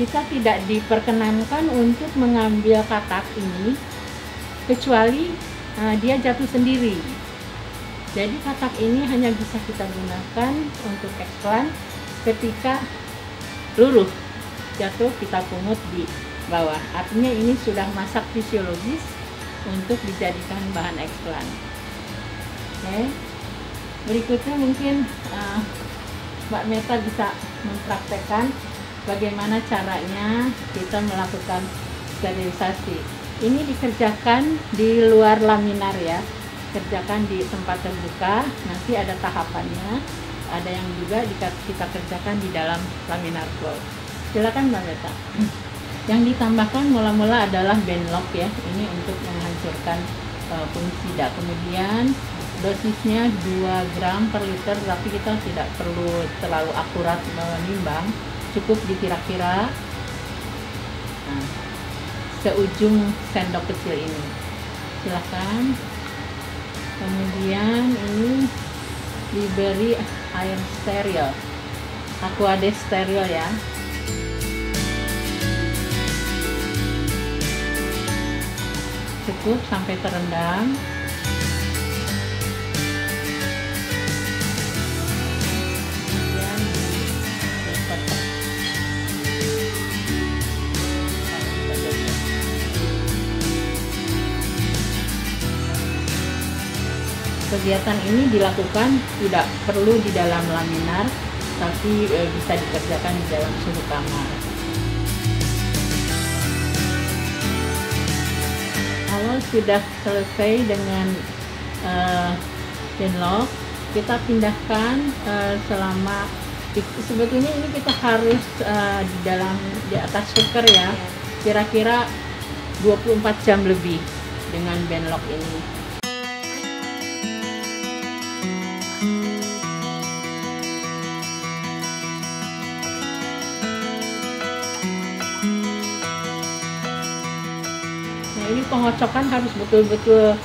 kita tidak diperkenankan untuk mengambil katak ini kecuali dia jatuh sendiri. Jadi katak ini hanya bisa kita gunakan untuk explant ketika luruh jatuh, kita pungut di bawah. Artinya ini sudah masak fisiologis untuk dijadikan bahan explant. Oke. Berikutnya mungkin Mbak Meta bisa mempraktekkan bagaimana caranya kita melakukan sterilisasi. Ini dikerjakan di luar laminar ya, kerjakan di tempat terbuka, nanti ada tahapannya, ada yang juga kita kerjakan di dalam laminar flow. Silakan Mbak Meta. Yang ditambahkan mula-mula adalah Benlock ya, ini untuk menghancurkan fungisida. Kemudian dosisnya 2 gram per liter, tapi kita tidak perlu terlalu akurat menimbang, cukup dikira-kira seujung sendok kecil ini. Silakan. Kemudian ini diberi air steril, Aquades steril ya. Cukup sampai terendam. Kegiatan ini dilakukan tidak perlu di dalam laminar, tapi bisa dikerjakan di dalam suhu kamar. Kalau sudah selesai dengan Benlock, kita pindahkan selama, sebetulnya ini kita harus di atas shaker ya, kira-kira 24 jam lebih dengan Benlock ini. Ini pengocokan harus betul-betul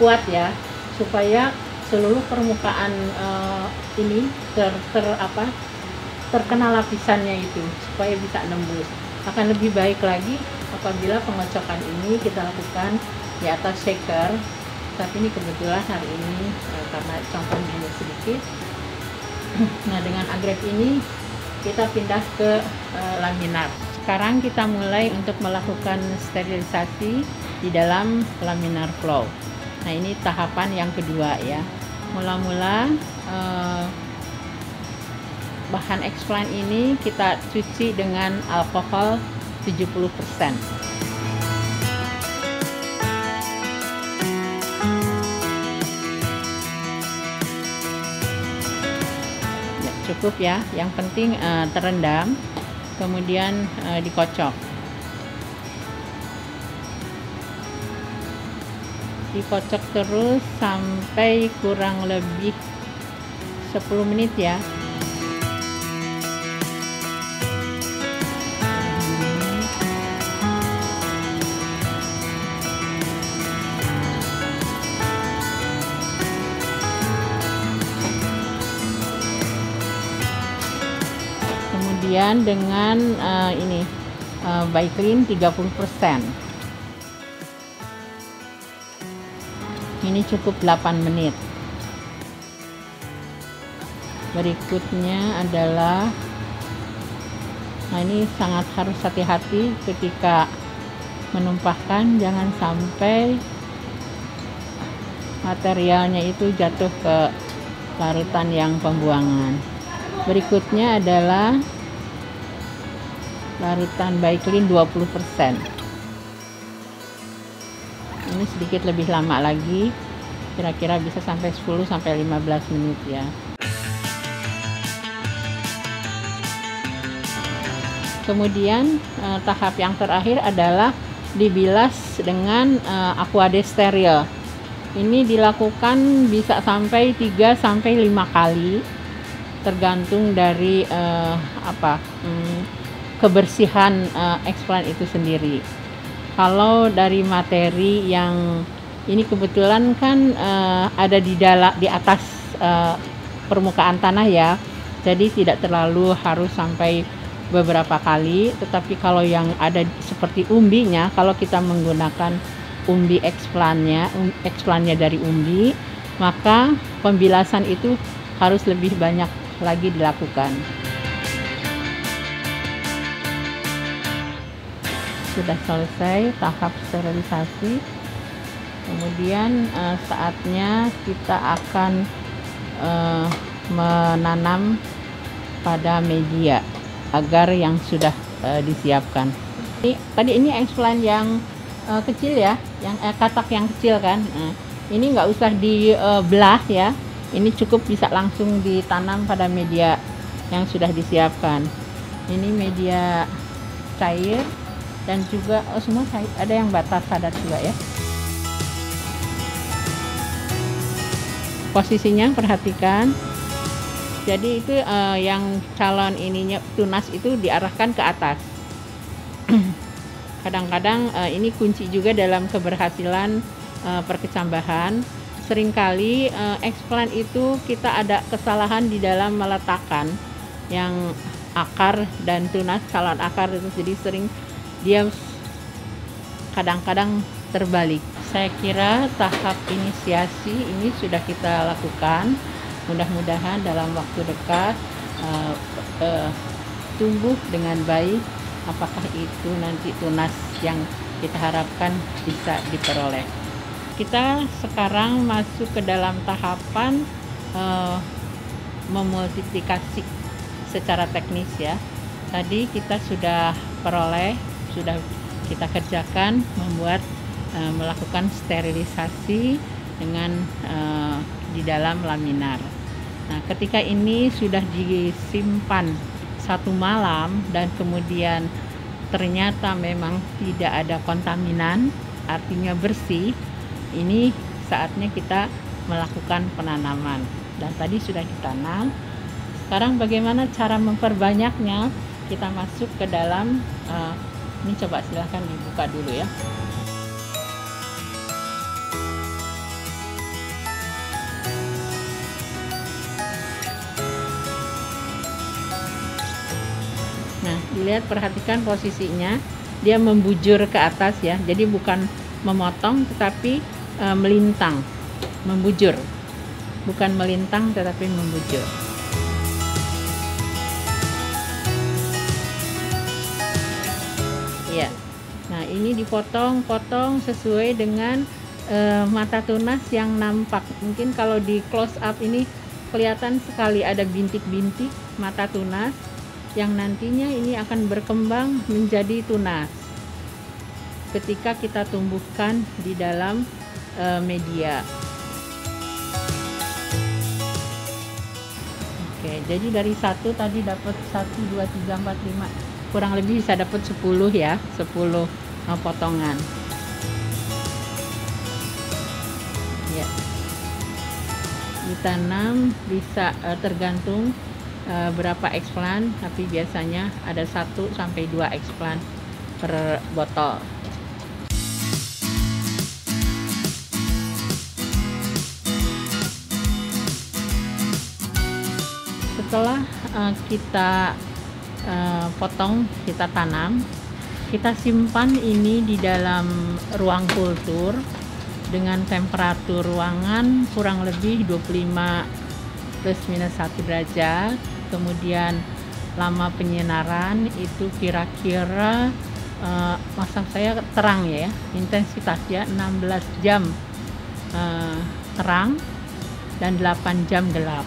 kuat ya, supaya seluruh permukaan ini terkena lapisannya itu, supaya bisa nembus. Akan lebih baik lagi apabila pengocokan ini kita lakukan di atas shaker, tapi ini kebetulan hari ini karena cangkangnya sedikit. Nah, dengan agreg ini kita pindah ke laminar. Sekarang kita mulai untuk melakukan sterilisasi di dalam laminar flow. Nah, ini tahapan yang kedua ya. Mula-mula bahan explant ini kita cuci dengan alkohol 70%. Ya, cukup ya, yang penting terendam. Kemudian dikocok terus sampai kurang lebih 10 menit ya. Kemudian dengan Biclean 30%. Ini cukup 8 menit. Berikutnya adalah, nah ini sangat harus hati-hati ketika menumpahkan, jangan sampai materialnya itu jatuh ke larutan yang pembuangan. Berikutnya adalah larutan Biclean 20%. Ini sedikit lebih lama lagi, kira-kira bisa sampai 10-15 menit ya. Kemudian tahap yang terakhir adalah dibilas dengan Aquades steril. Ini dilakukan bisa sampai 3-5 kali, tergantung dari kebersihan explant itu sendiri. Kalau dari materi yang ini kebetulan kan ada di atas permukaan tanah ya, jadi tidak terlalu harus sampai beberapa kali. Tetapi kalau yang ada seperti umbinya, kalau kita menggunakan umbi eksplannya dari umbi, maka pembilasan itu harus lebih banyak lagi dilakukan. Sudah selesai tahap sterilisasi. Kemudian saatnya kita akan menanam pada media agar yang sudah disiapkan. Tadi ini eksplan yang kecil ya, yang katak yang kecil kan. Ini nggak usah dibelah ya. Ini cukup bisa langsung ditanam pada media yang sudah disiapkan. Ini media cair dan juga semua cair. Ada yang batas padat juga ya. Posisinya perhatikan. Jadi itu yang calon ininya tunas itu diarahkan ke atas. Kadang-kadang ini kunci juga dalam keberhasilan perkecambahan. Seringkali eksplan itu kita ada kesalahan di dalam meletakkan yang akar dan tunas calon akar itu, jadi sering dia kadang-kadang terbalik. Saya kira tahap inisiasi ini sudah kita lakukan. Mudah-mudahan dalam waktu dekat tumbuh dengan baik. Apakah itu nanti tunas yang kita harapkan bisa diperoleh. Kita sekarang masuk ke dalam tahapan memultiplikasi secara teknis ya. Tadi kita sudah peroleh, sudah kita kerjakan melakukan sterilisasi dengan di dalam laminar. Nah, ketika ini sudah disimpan 1 malam dan kemudian ternyata memang tidak ada kontaminan, artinya bersih, ini saatnya kita melakukan penanaman. Dan tadi sudah ditanam. Sekarang bagaimana cara memperbanyaknya? Kita masuk ke dalam ini, coba silahkan dibuka dulu ya. Nah, dilihat, perhatikan posisinya, dia membujur ke atas ya. Jadi bukan memotong tetapi melintang, membujur. Bukan melintang tetapi membujur. Ya. Nah, ini dipotong-potong sesuai dengan mata tunas yang nampak. Mungkin kalau di close up ini kelihatan sekali ada bintik-bintik mata tunas yang nantinya ini akan berkembang menjadi tunas ketika kita tumbuhkan di dalam media. Oke, jadi dari 1 tadi dapat 1, 2, 3, 4, 5, kurang lebih bisa dapat 10 ya, 10 potongan. Ya. Ditanam bisa tergantung berapa eksplan, tapi biasanya ada 1 sampai 2 eksplan per botol. Setelah kita potong, kita tanam, kita simpan ini di dalam ruang kultur dengan temperatur ruangan kurang lebih 25 plus minus 1 derajat. Kemudian lama penyinaran itu kira-kira maksud saya terang ya, intensitasnya 16 jam terang dan 8 jam gelap.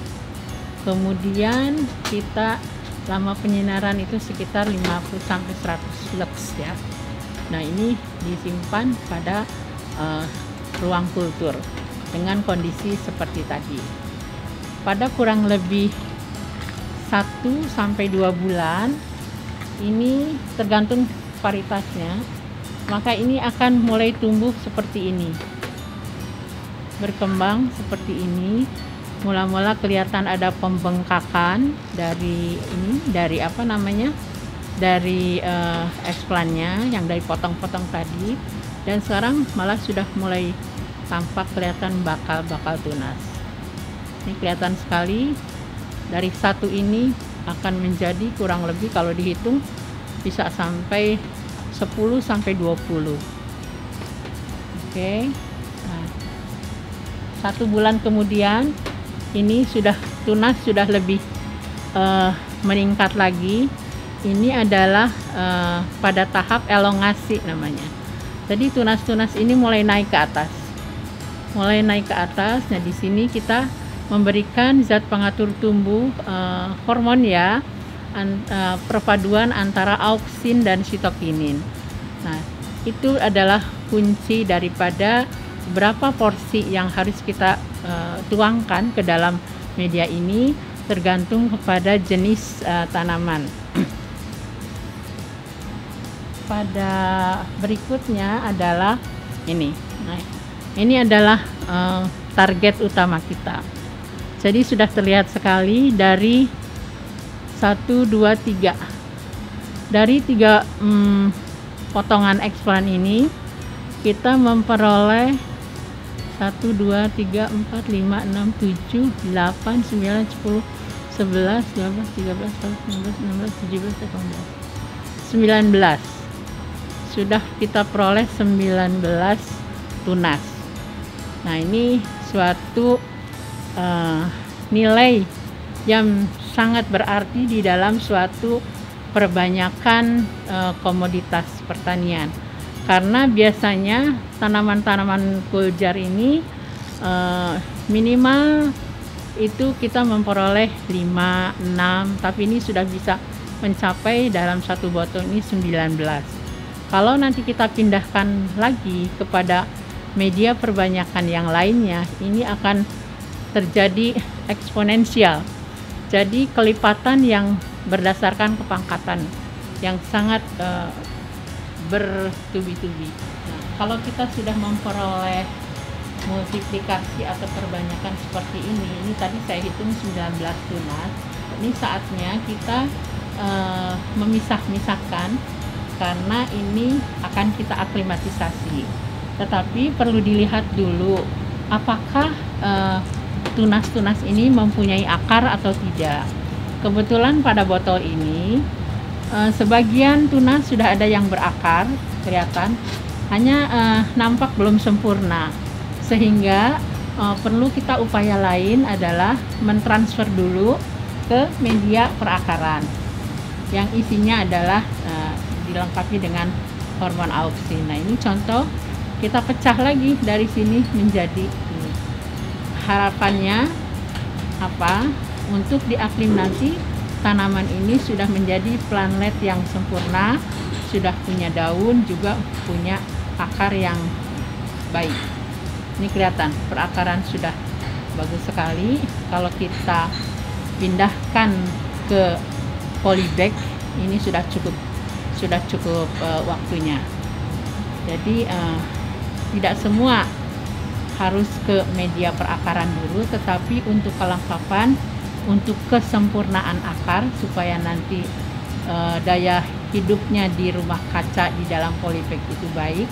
Kemudian kita lama penyinaran itu sekitar 50 sampai 100 lux ya. Nah, ini disimpan pada ruang kultur dengan kondisi seperti tadi. Pada kurang lebih 1 sampai 2 bulan, ini tergantung varietasnya, maka ini akan mulai tumbuh seperti ini, berkembang seperti ini. Mula-mula kelihatan ada pembengkakan dari ini, dari apa namanya, dari eksplannya yang dari potong-potong tadi, dan sekarang malah sudah mulai tampak kelihatan bakal-bakal tunas. Ini kelihatan sekali dari 1 ini akan menjadi kurang lebih kalau dihitung bisa sampai 10 sampai 20. Oke. Nah, 1 bulan kemudian ini tunas sudah lebih meningkat lagi. Ini adalah pada tahap elongasi namanya. Jadi tunas-tunas ini mulai naik ke atas. Nah, di sini kita memberikan zat pengatur tumbuh, hormon ya, perpaduan antara auksin dan sitokinin. Nah, itu adalah kunci daripada berapa porsi yang harus kita tuangkan ke dalam media ini, tergantung kepada jenis tanaman. Pada berikutnya adalah ini. Nah, ini adalah target utama kita. Jadi sudah terlihat sekali dari 1, 2, 3. Dari 3 potongan eksponan ini kita memperoleh 1, 2, 3, 4, 5, 6, 7, 8, 9, 10, 11, 12, 13, 14, 15, 16, 17, 18, 19. Sudah kita peroleh 19 tunas. Nah, ini suatu nilai yang sangat berarti di dalam suatu perbanyakan komoditas pertanian. Karena biasanya tanaman-tanaman kuljar ini minimal itu kita memperoleh 5, 6, tapi ini sudah bisa mencapai dalam satu botol ini 19. Kalau nanti kita pindahkan lagi kepada media perbanyakan yang lainnya, ini akan terjadi eksponensial. Jadi kelipatan yang berdasarkan kepangkatan yang sangat bertubi-tubi. Nah, kalau kita sudah memperoleh multiplikasi atau perbanyakan seperti ini tadi saya hitung 19 tunas. Ini saatnya kita memisah-misahkan karena ini akan kita aklimatisasi. Tetapi perlu dilihat dulu apakah tunas-tunas ini mempunyai akar atau tidak. Kebetulan pada botol ini sebagian tunas sudah ada yang berakar, kelihatan, hanya nampak belum sempurna, sehingga perlu kita upaya lain adalah mentransfer dulu ke media perakaran yang isinya adalah dilengkapi dengan hormon auksin. Nah, ini contoh kita pecah lagi dari sini menjadi ini. Harapannya apa? Untuk diaklim nanti tanaman ini sudah menjadi planlet yang sempurna, sudah punya daun, juga punya akar yang baik. Ini kelihatan perakaran sudah bagus sekali. Kalau kita pindahkan ke polybag, ini sudah cukup waktunya. Jadi tidak semua harus ke media perakaran dulu, tetapi untuk kelengkapan, untuk kesempurnaan akar supaya nanti daya hidupnya di rumah kaca di dalam polybag itu baik,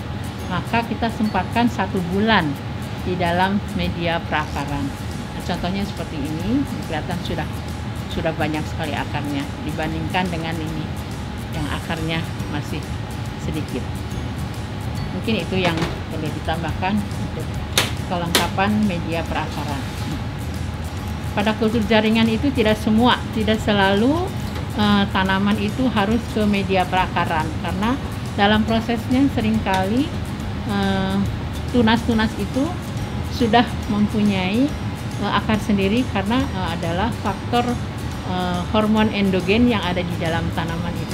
maka kita sempatkan 1 bulan di dalam media perakaran. Nah, contohnya seperti ini, kelihatan sudah banyak sekali akarnya dibandingkan dengan ini yang akarnya masih sedikit. Mungkin itu yang perlu ditambahkan untuk kelengkapan media perakaran. Pada kultur jaringan itu tidak selalu tanaman itu harus ke media perakaran, karena dalam prosesnya seringkali tunas-tunas itu sudah mempunyai akar sendiri karena adalah faktor hormon endogen yang ada di dalam tanaman itu